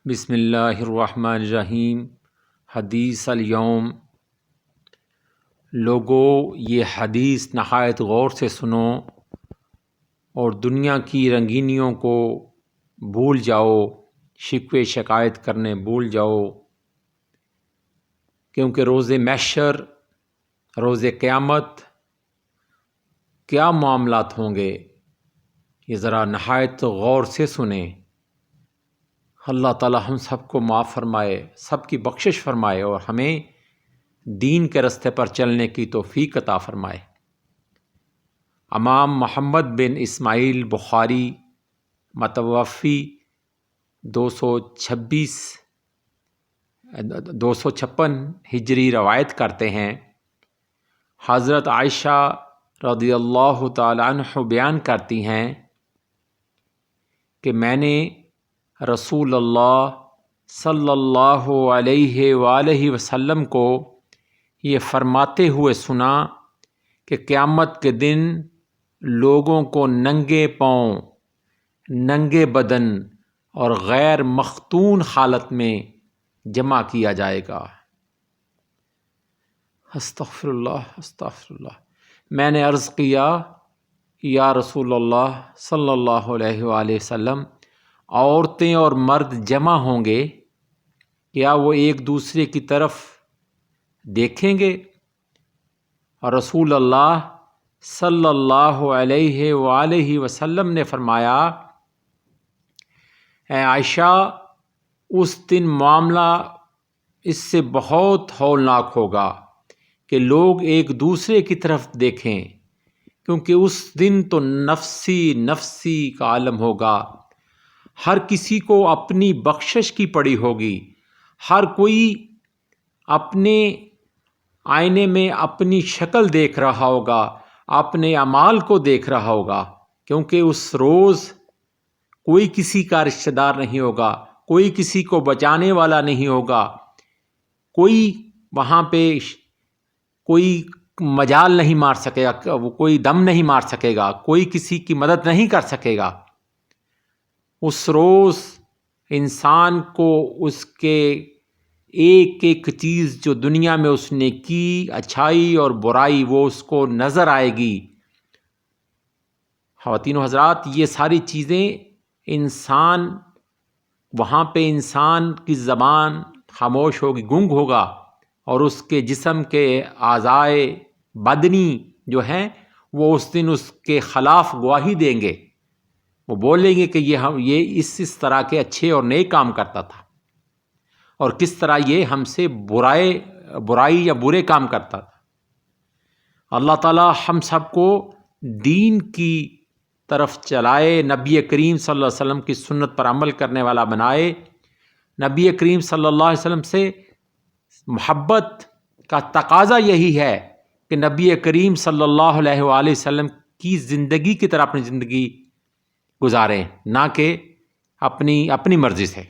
بسم اللہ الرحمن الرحیم۔ حدیث اليوم۔ لوگو، یہ حدیث نہایت غور سے سنو اور دنیا کی رنگینیوں کو بھول جاؤ، شکوے شکایت کرنے بھول جاؤ، کیونکہ روز محشر، روز قیامت کیا معاملات ہوں گے، یہ ذرا نہایت غور سے سنیں۔ اللہ تعالی ہم سب کو معاف فرمائے، سب کی بخشش فرمائے اور ہمیں دین کے رستے پر چلنے کی توفیق عطا فرمائے۔ امام محمد بن اسماعیل بخاری متوفی 256 ہجری روایت کرتے ہیں، حضرت عائشہ رضی اللہ تعالی عنہ بیان کرتی ہیں کہ میں نے رسول اللہ صلی اللہ علیہ وآلہ وسلم کو یہ فرماتے ہوئے سنا کہ قیامت کے دن لوگوں کو ننگے پاؤں، ننگے بدن اور غیر مختون حالت میں جمع کیا جائے گا۔ استغفر اللہ، استغفر اللہ۔ میں نے عرض کیا، یا رسول اللہ صلی اللہ علیہ وآلہ وسلم، عورتیں اور مرد جمع ہوں گے، کیا وہ ایک دوسرے کی طرف دیکھیں گے؟ اور رسول اللہ صلی اللہ علیہ وآلہ وسلم نے فرمایا، اے عائشہ، اس دن معاملہ اس سے بہت ہولناک ہوگا کہ لوگ ایک دوسرے کی طرف دیکھیں، کیونکہ اس دن تو نفسی نفسی کا عالم ہوگا۔ ہر کسی کو اپنی بخشش کی پڑی ہوگی، ہر کوئی اپنے آئینے میں اپنی شکل دیکھ رہا ہوگا، اپنے اعمال کو دیکھ رہا ہوگا، کیونکہ اس روز کوئی کسی کا رشتہ دار نہیں ہوگا، کوئی کسی کو بچانے والا نہیں ہوگا، کوئی وہاں پہ کوئی مجال نہیں مار سکے گا، کوئی دم نہیں مار سکے گا، کوئی کسی کی مدد نہیں کر سکے گا۔ اس روز انسان کو اس کے ایک ایک چیز جو دنیا میں اس نے کی، اچھائی اور برائی، وہ اس کو نظر آئے گی۔ خواتین و حضرات، یہ ساری چیزیں انسان، وہاں پہ انسان کی زبان خاموش ہوگی، گنگ ہوگا، اور اس کے جسم کے اعضائے بدنی جو ہیں وہ اس دن اس کے خلاف گواہی دیں گے۔ وہ بولیں گے کہ یہ اس طرح کے اچھے اور نیک کام کرتا تھا، اور کس طرح یہ ہم سے برائی یا برے کام کرتا تھا۔ اللہ تعالی ہم سب کو دین کی طرف چلائے، نبی کریم صلی اللہ علیہ وسلم کی سنت پر عمل کرنے والا بنائے۔ نبی کریم صلی اللہ علیہ وسلم سے محبت کا تقاضا یہی ہے کہ نبی کریم صلی اللہ علیہ وآلہ وسلم کی زندگی کی طرح اپنی زندگی گزاریں، نہ کہ اپنی مرضی سے۔